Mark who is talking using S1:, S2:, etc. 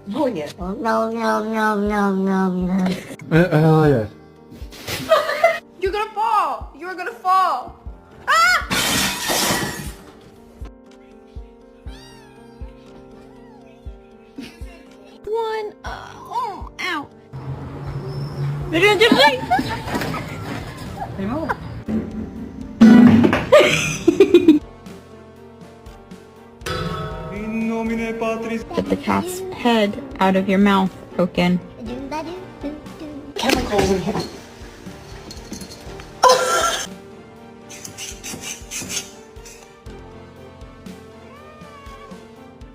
S1: Dwóje.
S2: No, no, no, no, no, no.
S3: Yes.
S4: You're gonna fall! You're gonna fall! One. Oh, ow.
S5: Get the cat's head out of your mouth, Token.
S1: Chemicals in here.